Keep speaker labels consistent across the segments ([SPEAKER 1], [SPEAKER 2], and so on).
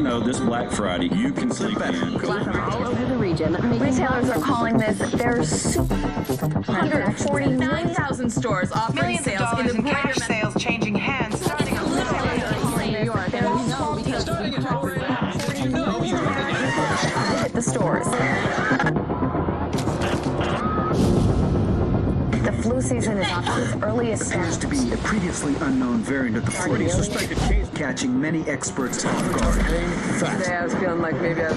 [SPEAKER 1] know, this Black Friday, you can sleep better.
[SPEAKER 2] All over the region.
[SPEAKER 3] Retailers are calling this their 149,000 stores offering
[SPEAKER 4] Millions of
[SPEAKER 3] sales
[SPEAKER 4] dollars
[SPEAKER 3] in the
[SPEAKER 4] in cash
[SPEAKER 3] greater
[SPEAKER 4] sales changing hands. Starting on
[SPEAKER 3] New York. Hit the stores. The flu season is off to its earliest
[SPEAKER 5] Appears
[SPEAKER 3] start.
[SPEAKER 5] to be a previously unknown variant of the flu, suspected case catching many experts off guard.
[SPEAKER 6] Today I was feeling like maybe I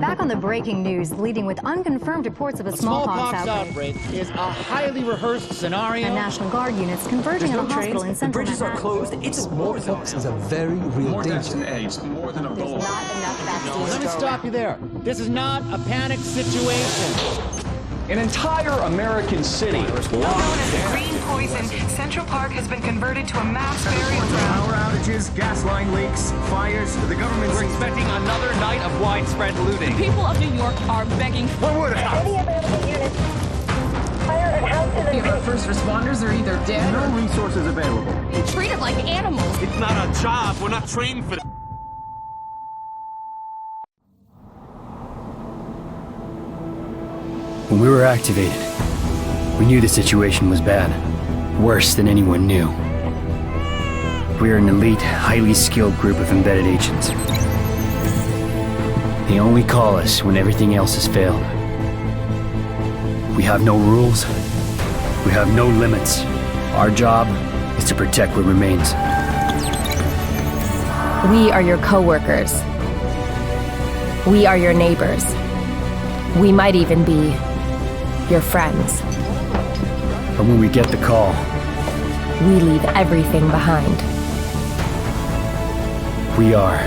[SPEAKER 7] Back on the breaking news, leading with unconfirmed reports of a smallpox outbreak.
[SPEAKER 8] Is a highly rehearsed scenario.
[SPEAKER 7] And National Guard units converging on a hospital in central Manhattan.
[SPEAKER 9] Closed. It's a war zone. Is a very real danger.
[SPEAKER 1] AIDS, more than Ebola.
[SPEAKER 8] Let me stop you there. This is not a panic situation.
[SPEAKER 9] An entire American city
[SPEAKER 4] known as the Green Poison, Central Park has been converted to a mass burial ground.
[SPEAKER 5] Power outages, gas line leaks, fires. The government's
[SPEAKER 9] expecting another night of widespread looting.
[SPEAKER 3] People of New York are begging for
[SPEAKER 5] What would have?
[SPEAKER 3] any available units. Fire and house in the
[SPEAKER 6] our first responders are either dead
[SPEAKER 5] No resources available.
[SPEAKER 3] treated like animals.
[SPEAKER 10] It's not our job. We're not trained for that.
[SPEAKER 11] When we were activated, we knew the situation was bad. Worse than anyone knew. We are an elite, highly skilled group of embedded agents. They only call us when everything else has failed. We have no rules. We have no limits. Our job is to protect what remains.
[SPEAKER 12] We are your co-workers. We are your neighbors. We might even be your friends.
[SPEAKER 11] But when we get the call,
[SPEAKER 12] We leave everything behind.
[SPEAKER 11] we are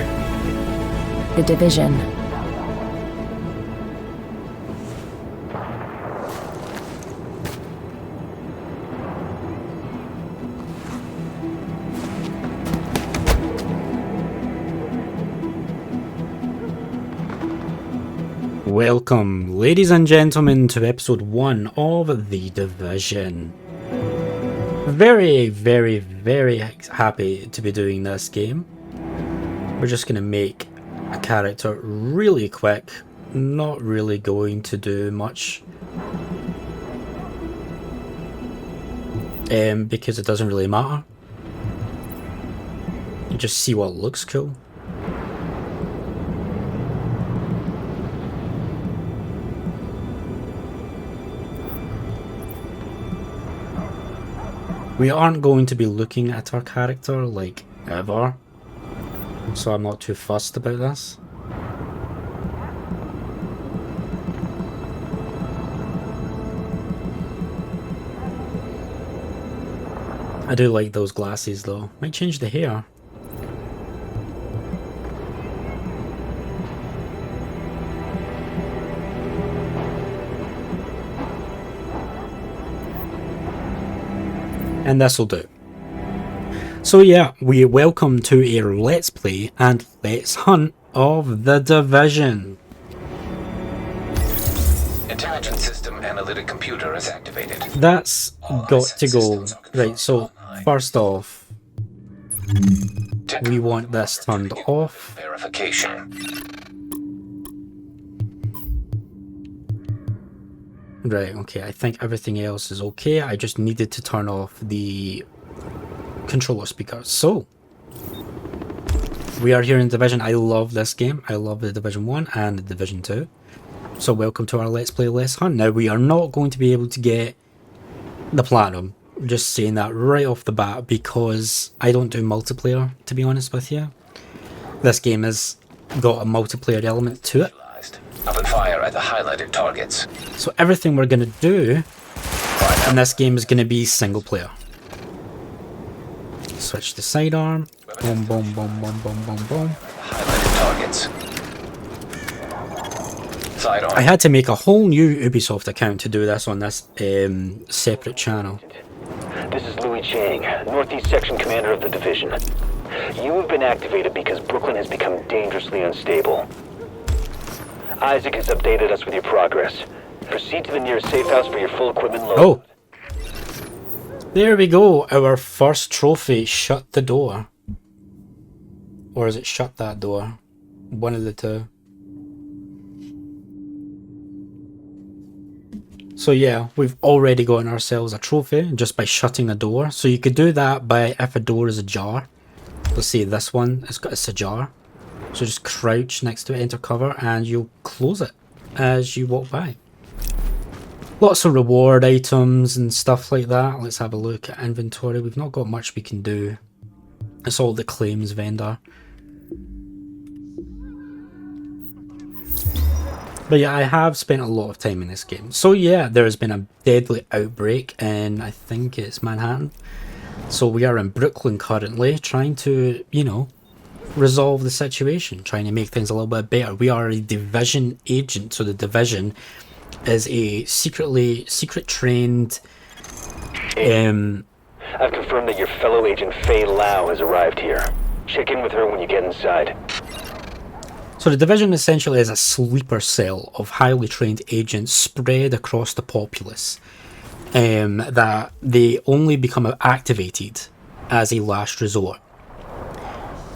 [SPEAKER 12] The Division.
[SPEAKER 13] Welcome, ladies and gentlemen, to episode 1 of The Division. Very, very, very happy to be doing this game. We're just going to make a character really quick, not really going to do much. Because it doesn't really matter. You just see what looks cool. We aren't going to be looking at our character, like, ever. So I'm not too fussed about this. I do like those glasses though. Might change the hair. And this'll do. So yeah, we welcome to a Let's Play and Let's Hunt of The Division.
[SPEAKER 14] Intelligent system analytic computer is activated.
[SPEAKER 13] That's got to go. Right, so first off, we want this turned off.
[SPEAKER 14] Verification.
[SPEAKER 13] Right, okay, I think everything else is okay. I just needed to turn off the controller speakers. So, we are here in Division. I love this game. I love the Division 1 and the Division 2. So welcome to our Let's Play Let's Hunt. Now, we are not going to be able to get the Platinum. I'm just saying that right off the bat because I don't do multiplayer, to be honest with you. This game has got a multiplayer element to it.
[SPEAKER 14] Open fire at the highlighted targets.
[SPEAKER 13] So everything we're going to do in this game is going to be single player. Switch the sidearm. Boom, boom, boom, boom, boom, boom, boom.
[SPEAKER 14] Highlighted targets. Sidearm.
[SPEAKER 13] I had to make a whole new Ubisoft account to do this on this separate channel.
[SPEAKER 15] This is Louis Chang, Northeast Section Commander of the Division. You have been activated because Brooklyn has become dangerously unstable. Isaac has updated us with your progress. Proceed to the nearest safe house for your full equipment load.
[SPEAKER 13] Oh! There we go, our first trophy, Shut the Door. Or is it shut that door? One of the two. So yeah, we've already gotten ourselves a trophy just by shutting the door. So you could do that by if a door is ajar. Let's see, this one, it's ajar. So just crouch next to it, enter cover, and you'll close it as you walk by. Lots of reward items and stuff like that. Let's have a look at inventory. We've not got much we can do. It's all the claims vendor. But yeah, I have spent a lot of time in this game. So yeah, there has been a deadly outbreak in, I think it's Manhattan. So we are in Brooklyn currently, trying to, you know, resolve the situation, trying to make things a little bit better. We are a division agent, so the division is a secret trained
[SPEAKER 15] I've confirmed that your fellow agent Faye Lau has arrived here. Check in with her when you get inside.
[SPEAKER 13] So the division essentially is a sleeper cell of highly trained agents spread across the populace, that they only become activated as a last resort.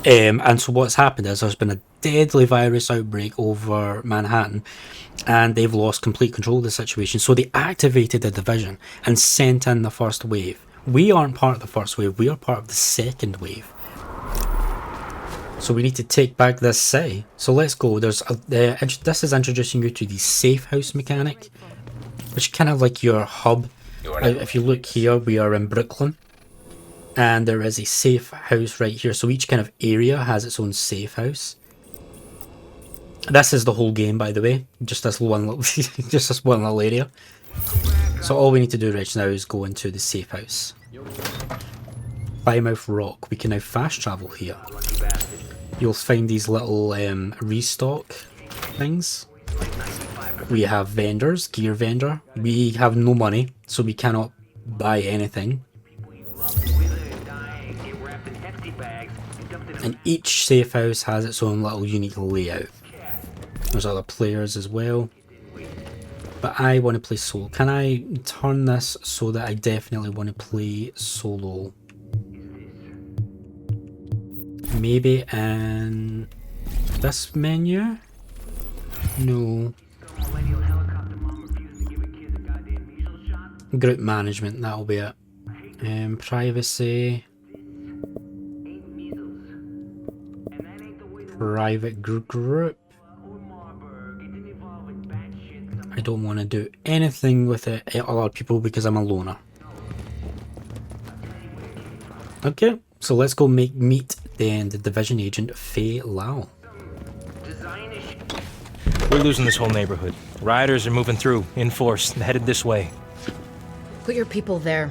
[SPEAKER 13] And so what's happened is there's been a deadly virus outbreak over Manhattan, and they've lost complete control of the situation. So they activated the division and sent in the first wave. We aren't part of the first wave, we are part of the second wave. So we need to take back this city. So let's go. This is introducing you to the safe house mechanic, which is kind of like your hub. If you look here, we are in Brooklyn, and there is a safe house right here. So each kind of area has its own safe house. This is the whole game, by the way. Just this one little, just this one little area. So all we need to do right now is go into the safe house. Plymouth Rock. We can now fast travel here. You'll find these little restock things. We have vendors, gear vendor. We have no money, so we cannot buy anything. And each safe house has its own little unique layout. There's other players as well. But I want to play solo. Can I turn this so that I definitely want to play solo? Maybe in this menu? No. Group management, that'll be it. Privacy. Private group. I don't want to do anything with other people because I'm a loner. Okay, so let's go meet then the division agent Faye Lau.
[SPEAKER 16] We're losing this whole neighborhood. Rioters are moving through, in force, headed this way.
[SPEAKER 17] Put your people there.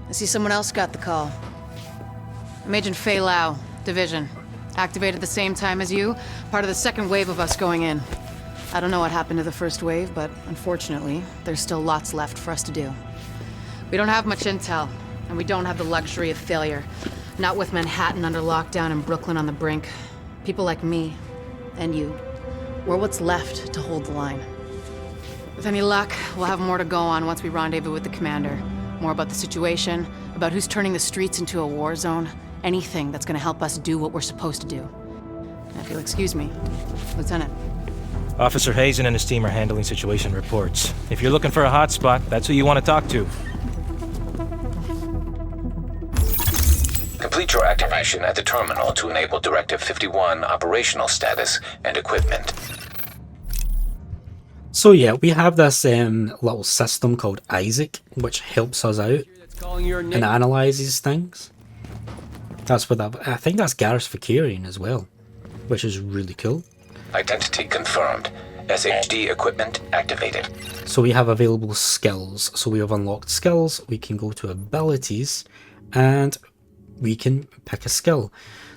[SPEAKER 17] I see someone else got the call. I'm Agent Faye Lau, Division. Activated the same time as you, part of the second wave of us going in. I don't know what happened to the first wave, but unfortunately, there's still lots left for us to do. We don't have much intel, and we don't have the luxury of failure. Not with Manhattan under lockdown and Brooklyn on the brink. People like me, and you, we're what's left to hold the line. With any luck, we'll have more to go on once we rendezvous with the commander. More about the situation, about who's turning the streets into a war zone. Anything that's gonna help us do what we're supposed to do. And if you'll excuse me, Lieutenant.
[SPEAKER 16] Officer Hazen and his team are handling situation reports. If you're looking for a hotspot, that's who you want to talk to.
[SPEAKER 14] Complete your activation at the terminal to enable Directive 51 operational status and equipment.
[SPEAKER 13] So yeah, we have this little system called Isaac, which helps us out and analyzes things. That's what I think that's Garrus Vakarian as well, which is really cool.
[SPEAKER 14] Identity confirmed. SHD equipment activated.
[SPEAKER 13] So we have available skills. So we have unlocked skills. We can go to abilities and we can pick a skill.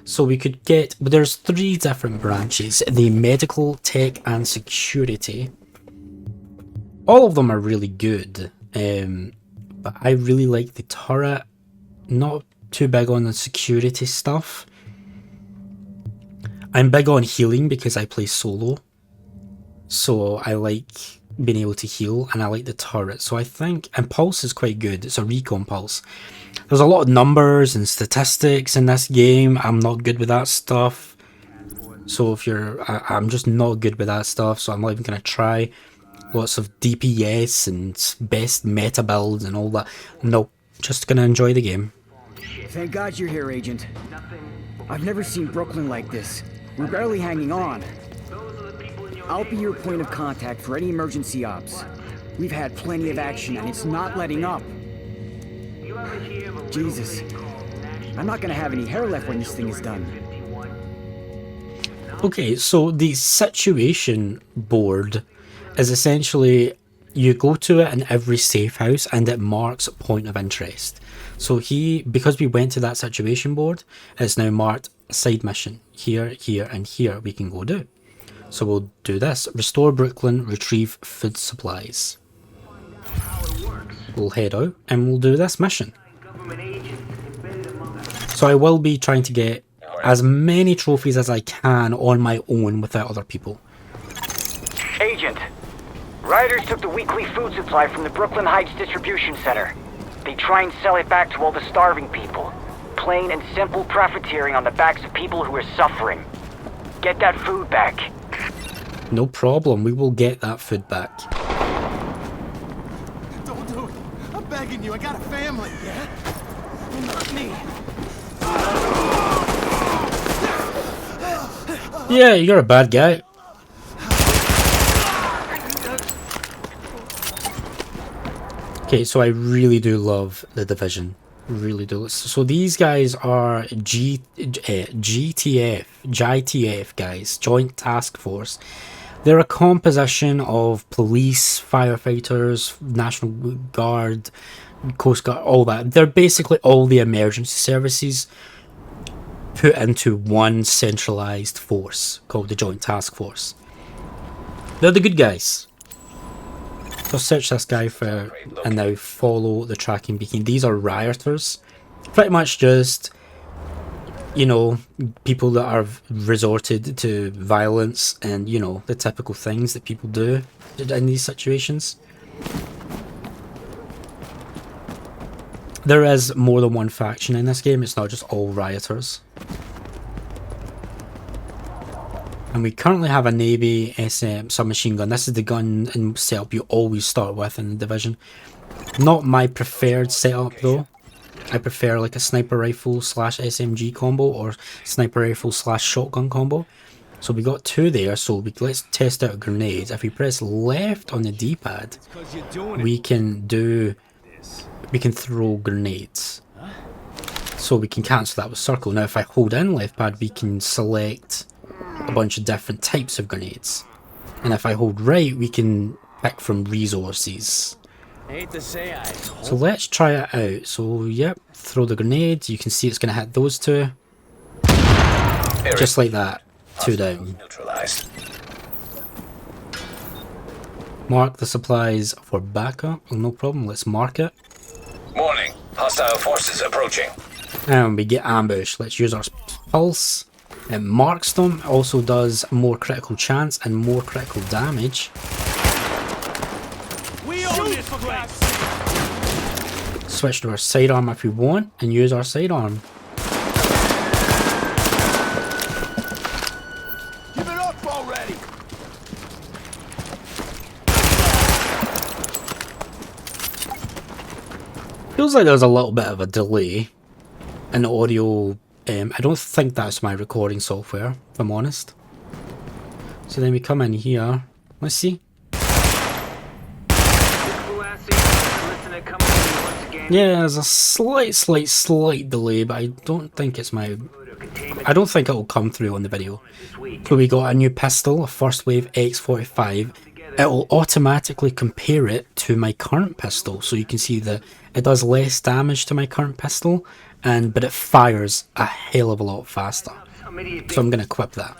[SPEAKER 13] So we could get, but there's 3 different branches: the medical, tech, and security. All of them are really good, but I really like the turret. Not too big on the security stuff. I'm big on healing because I play solo, so I like being able to heal, and I like the turret. So I think, and pulse is quite good. It's a recon pulse. There's a lot of numbers and statistics in this game. I'm not good with that stuff. So if you're, I'm just not good with that stuff. So I'm not even gonna try. Lots of DPS and best meta builds and all that. Nope, just gonna enjoy the game.
[SPEAKER 5] Thank God you're here, Agent. I've never seen Brooklyn like this. We're barely hanging on. I'll be your point of contact for any emergency ops. We've had plenty of action and it's not letting up. Jesus. I'm not gonna have any hair left when this thing is done.
[SPEAKER 13] Okay, so the situation board is essentially, you go to it in every safe house and it marks point of interest. So because we went to that situation board, it's now marked side mission. Here, here, and here we can go do. So we'll do this. Restore Brooklyn, retrieve food supplies. We'll head out and we'll do this mission. So I will be trying to get as many trophies as I can on my own without other people.
[SPEAKER 18] Agent, rioters took the weekly food supply from the Brooklyn Heights distribution center. They try and sell it back to all the starving people. Plain and simple profiteering on the backs of people who are suffering. Get that food back.
[SPEAKER 13] No problem, we will get that food back.
[SPEAKER 10] Don't do it. I'm begging you. I got a family. Yeah? Not me.
[SPEAKER 13] Yeah, you're a bad guy. Okay, so I really do love The Division. Really do. So these guys are JTF guys, Joint Task Force. They're a composition of police, firefighters, National Guard, Coast Guard, all that. They're basically all the emergency services put into one centralized force called the Joint Task Force. They're the good guys. So search this guy for and now follow the tracking beacon. These are rioters. Pretty much just, you know, people that are resorted to violence and, you know, the typical things that people do in these situations. There is more than one faction in this game. It's not just all rioters. And we currently have a Navy SM submachine gun. This is the gun and setup you always start with in The Division. Not my preferred setup though. I prefer like a sniper rifle slash SMG combo or sniper rifle slash shotgun combo. So we got two there, so let's test out grenades. If we press left on the D-pad, we can throw grenades. So we can cancel that with circle. Now if I hold in left pad, we can select a bunch of different types of grenades, and if I hold right we can pick from resources. So let's try it out. So yep, throw the grenade. You can see it's going to hit those two, just like that. Two down. Mark the supplies for backup. Well, no problem, let's mark it.
[SPEAKER 14] Morning, hostile forces approaching.
[SPEAKER 13] And we get ambushed. Let's use our pulse. It marks them, also does more critical chance and more critical damage. Switch to our sidearm if we want and use our sidearm.
[SPEAKER 10] Give it up already.
[SPEAKER 13] Feels like there's a little bit of a delay in audio. I don't think that's my recording software, if I'm honest. So then we come in here. Let's see. Yeah, there's a slight delay, but I don't think it's my... I don't think it will come through on the video. So we got a new pistol, a First Wave X45. It will automatically compare it to my current pistol. So you can see that it does less damage to my current pistol, but it fires a hell of a lot faster. So I'm going to equip that.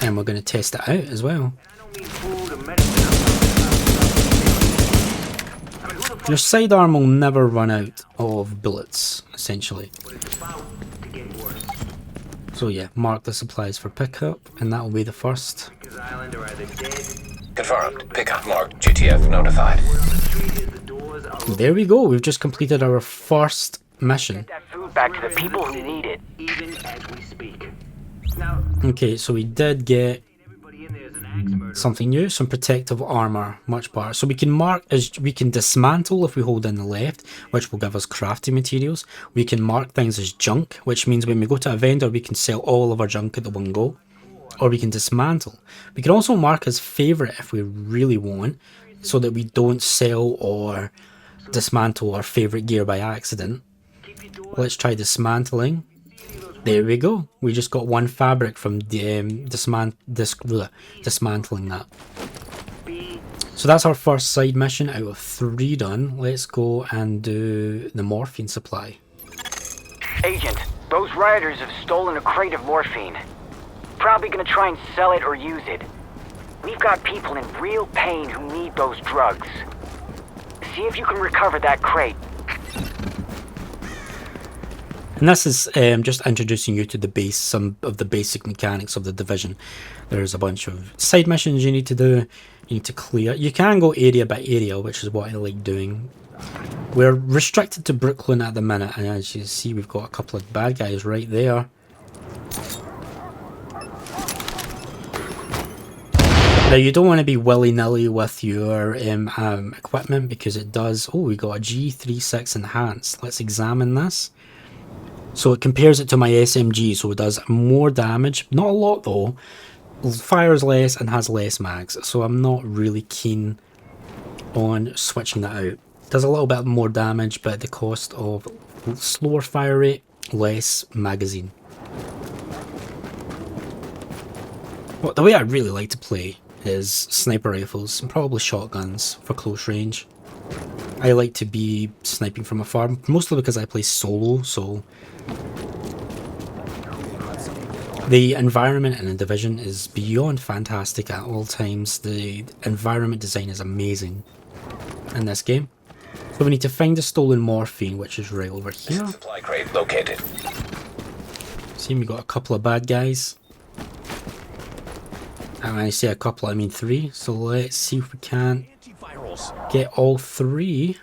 [SPEAKER 13] And we're going to test it out as well. Your sidearm will never run out of bullets, essentially. So yeah, mark the supplies for pickup, and that will be the first.
[SPEAKER 14] Confirmed. Pickup marked. GTF notified.
[SPEAKER 13] There we go. We've just completed our first mission.
[SPEAKER 18] Get that food back to the people who need it. Even as we speak. Now,
[SPEAKER 13] Okay, so we did get something new, some protective armor, much better. So we can mark as we can dismantle if we hold in the left, which will give us crafting materials. We can mark things as junk, which means when we go to a vendor, we can sell all of our junk at the one go. Or we can dismantle. We can also mark as favorite if we really want, so that we don't sell or dismantle our favorite gear by accident. Let's try dismantling. There we go. We just got one fabric from dismantling that. So that's our first side mission out of 3 done. Let's go and do the morphine supply.
[SPEAKER 18] Agent, those rioters have stolen a crate of morphine. Probably gonna try and sell it or use it. We've got people in real pain who need those drugs. See if you can recover that crate.
[SPEAKER 13] And this is just introducing you to the base, some of the basic mechanics of the Division. There's a bunch of side missions you need to do, you need to clear. You can go area by area, which is what I like doing. We're restricted to Brooklyn at the minute, and as you see, we've got a couple of bad guys right there. Now you don't want to be willy-nilly with your equipment because it does... Oh, we got a G36 Enhanced. Let's examine this. So it compares it to my SMG, so it does more damage. Not a lot though. Fires less and has less mags, so I'm not really keen on switching that out. Does a little bit more damage, but at the cost of slower fire rate, less magazine. Well, the way I really like to play is sniper rifles and probably shotguns for close range. I like to be sniping from afar, mostly because I play solo, so the environment in the Division is beyond fantastic at all times. The environment design is amazing in this game. So we need to find the stolen morphine, which is right over here.
[SPEAKER 14] Supply crate located.
[SPEAKER 13] See, we got a couple of bad guys. And when I say a couple, I mean 3. So let's see if we can get all 3.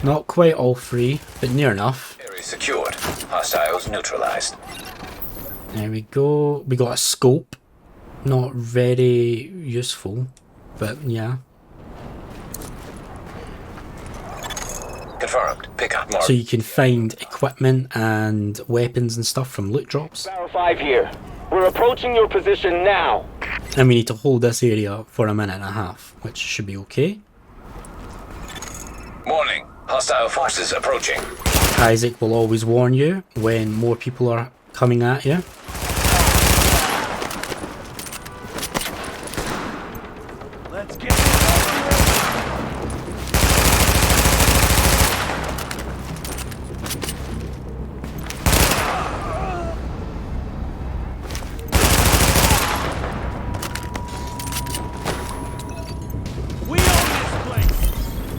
[SPEAKER 13] Not quite all 3, but near enough.
[SPEAKER 14] Area secured. Hostiles neutralized.
[SPEAKER 13] There we go. We got a scope. Not very useful, but yeah.
[SPEAKER 14] Confirmed. Pickup mark.
[SPEAKER 13] So you can find equipment and weapons and stuff from loot drops.
[SPEAKER 15] Barrow 5 here. We're approaching your position now.
[SPEAKER 13] And we need to hold this area for a minute and a half, which should be okay.
[SPEAKER 14] Morning. Hostile forces approaching.
[SPEAKER 13] Isaac will always warn you when more people are coming at you.
[SPEAKER 10] Let's get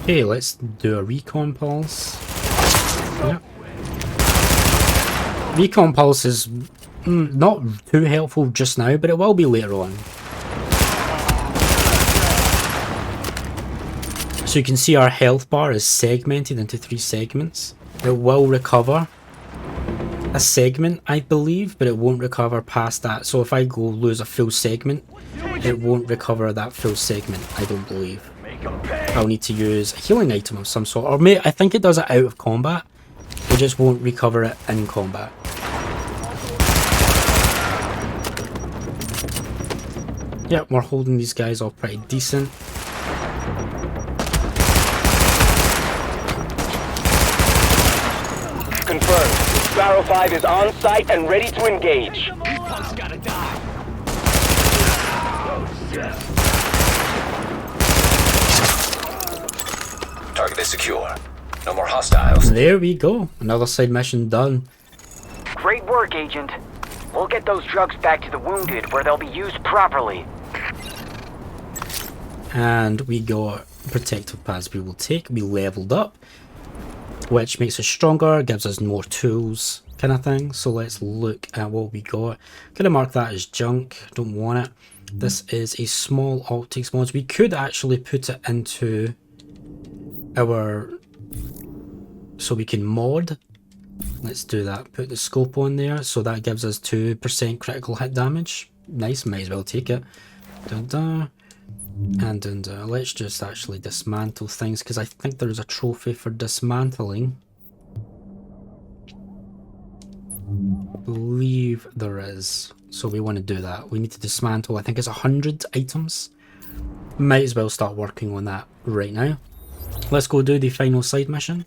[SPEAKER 13] Okay, let's do a recon pulse. Yep. Recon pulse is not too helpful just now, but it will be later on. So you can see our health bar is segmented into 3 segments. It will recover a segment, I believe, but it won't recover past that. So if I go lose a full segment, it won't recover that full segment, I don't believe. I'll need to use a healing item of some sort, or I think it does it out of combat. It just won't recover it in combat. Yep, we're holding these guys all pretty decent.
[SPEAKER 15] Confirmed. Barrow 5 is on site and ready to engage.
[SPEAKER 10] These punks gotta die. Oh shit.
[SPEAKER 14] Target is secure. No more hostiles.
[SPEAKER 13] There we go. Another side mission done.
[SPEAKER 18] Great work, Agent. We'll get those drugs back to the wounded where they'll be used properly.
[SPEAKER 13] And we got protective pads we will take. We leveled up. which makes us stronger, gives us more tools, kind of thing. So let's look at what we got. Gonna mark that as junk, don't want it. This is a small optics mod. We could actually put it into our, so we can mod. Let's do that, put the scope on there, so that gives us 2% critical hit damage. Nice, might as well take it. Dun -dun. And let's just actually dismantle things, because I think there's a trophy for dismantling. I believe there is. So we want to do that. We need to dismantle, I think it's 100 items. Might as well start working on that right now. Let's go do the final side mission.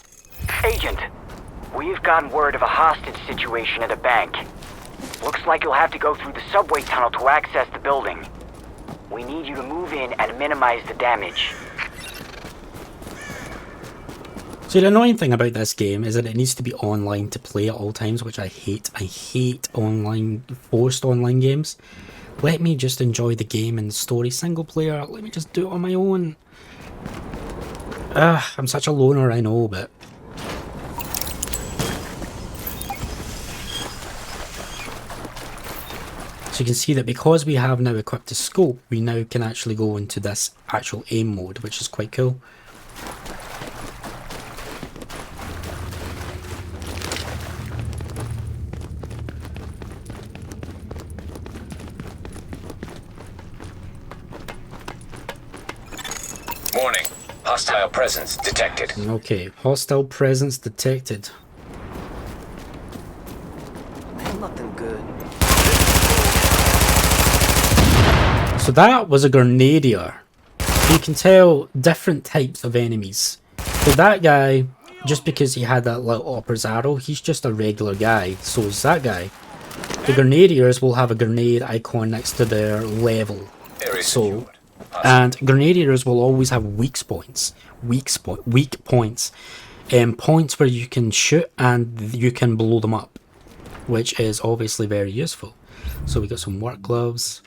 [SPEAKER 18] Agent, we've gotten word of a hostage situation at a bank. Looks like you'll have to go through the subway tunnel to access the building. We need you to move in and minimize the damage.
[SPEAKER 13] So the annoying thing about this game is that it needs to be online to play at all times, which I hate. I hate online, forced online games. Let me just enjoy the game and the story single player. Let me just do it on my own. I'm such a loner, I know, but... So you can see that because we have now equipped the scope, we now can actually go into this actual aim mode, which is quite cool.
[SPEAKER 14] Warning. Hostile presence detected.
[SPEAKER 13] Okay, hostile presence detected.
[SPEAKER 18] Man, nothing good.
[SPEAKER 13] So that was a grenadier. You can tell different types of enemies. So that guy, just because he had that little opera's arrow, he's just a regular guy. So is that guy. The grenadiers will have a grenade icon next to their level. So, and grenadiers will always have weak points. Weak points. Points where you can shoot and you can blow them up, which is obviously very useful. So we got some work gloves.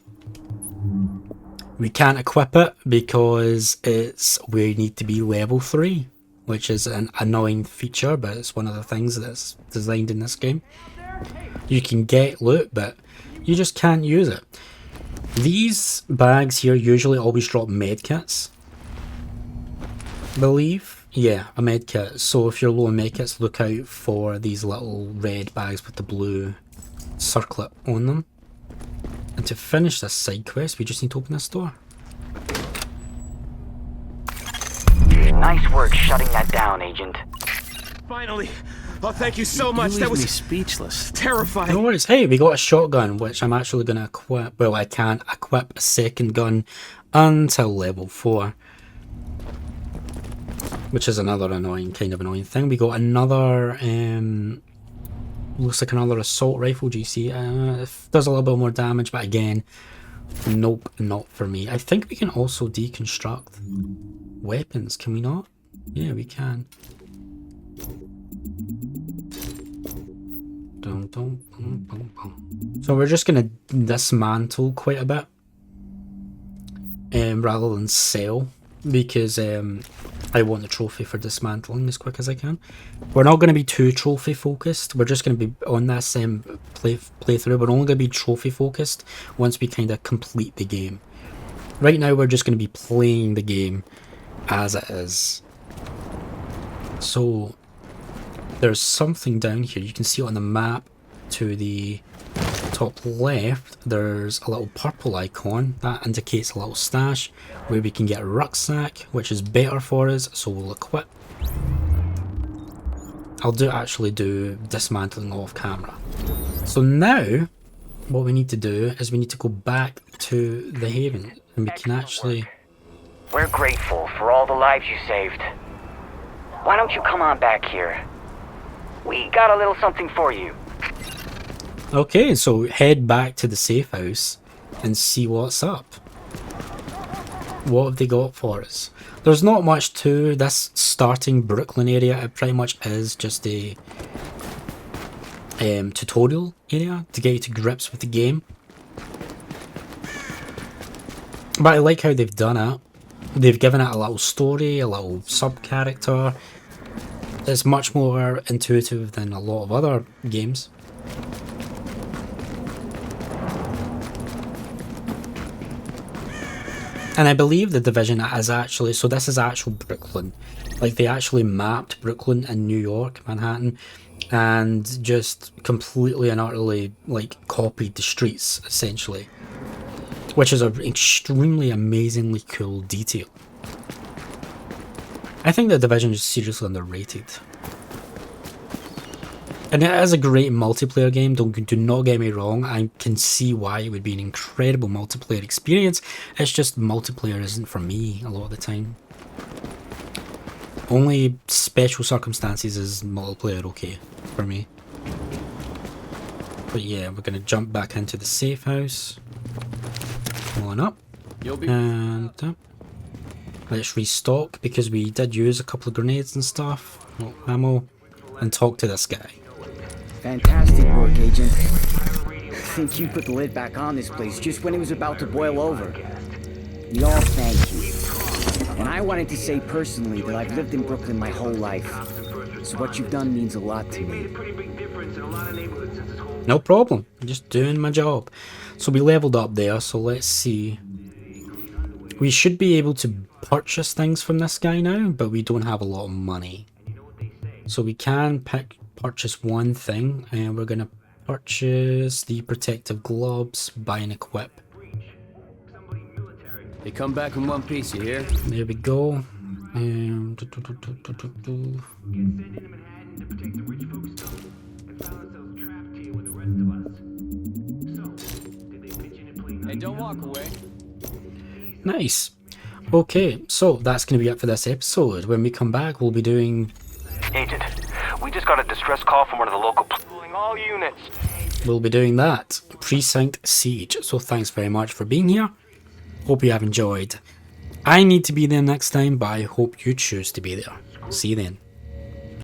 [SPEAKER 13] We can't equip it because we need to be level 3, which is an annoying feature, but it's one of the things that's designed in this game. You can get loot, but you just can't use it. These bags here usually always drop medkits, I believe. Yeah, a medkit. So if you're low on medkits, look out for these little red bags with the blue circlet on them. And to finish this side quest, we just need to open this door.
[SPEAKER 18] Nice work shutting that down, Agent.
[SPEAKER 10] Finally! Oh, thank you so much. That was
[SPEAKER 9] speechless.
[SPEAKER 10] Terrifying.
[SPEAKER 13] No worries. Hey, we got a shotgun, which I'm actually going to equip. Well, I can't equip a second gun until level 4. Which is another annoying thing. We got another... looks like another assault rifle, GC. It does a little bit more damage, but again, nope, not for me. I think we can also deconstruct weapons, can we not? Yeah, we can. So we're just going to dismantle quite a bit rather than sell, because I want the trophy for dismantling as quick as I can. We're not going to be too trophy focused. We're just going to be on this playthrough. We're only going to be trophy focused once we kind of complete the game. Right now we're just going to be playing the game as it is. So there's something down here. You can see it on the map to the top left. There's a little purple icon that indicates a little stash where we can get a rucksack, which is better for us, so we'll equip. I'll actually do dismantling off camera. So now what we need to do is we need to go back to the Haven, and we can actually...
[SPEAKER 18] We're grateful for all the lives you saved. Why don't you come on back here? We got a little something for you.
[SPEAKER 13] Okay, so head back to the safe house and see what's up. What have they got for us? There's not much to this starting Brooklyn area. It pretty much is just a tutorial area to get you to grips with the game. But I like how they've done it. They've given it a little story, a little sub-character. It's much more intuitive than a lot of other games. And I believe the Division is actually, so this is actual Brooklyn. Like, they actually mapped Brooklyn and New York, Manhattan, and just completely and utterly, like, copied the streets, essentially. Which is an extremely amazingly cool detail. I think the Division is seriously underrated. And it is a great multiplayer game, do not get me wrong, I can see why it would be an incredible multiplayer experience, it's just multiplayer isn't for me a lot of the time. Only special circumstances is multiplayer okay for me. But yeah, we're gonna jump back into the safe house. Come on up. And let's restock because we did use a couple of grenades and stuff, ammo, and talk to this guy.
[SPEAKER 5] Fantastic work, Agent. I think you put the lid back on this place just when it was about to boil over. We all thank you. And I wanted to say personally that I've lived in Brooklyn my whole life. So what you've done means a lot to me.
[SPEAKER 13] No problem. I'm just doing my job. So we leveled up there, so let's see. We should be able to purchase things from this guy now, but we don't have a lot of money. So we can purchase one thing, and we're going to purchase the protective gloves, buy and equip.
[SPEAKER 19] They come back in one piece, you hear?
[SPEAKER 13] There we go.
[SPEAKER 19] Hey, don't walk away.
[SPEAKER 13] Nice. Okay, so that's going to be it for this episode. When we come back, we'll be doing...
[SPEAKER 18] Agent, we just got a distress call from one of the local pulling all units.
[SPEAKER 13] We'll be doing that. Precinct Siege. So thanks very much for being here. Hope you have enjoyed. I need to be there next time, but I hope you choose to be there. See you then.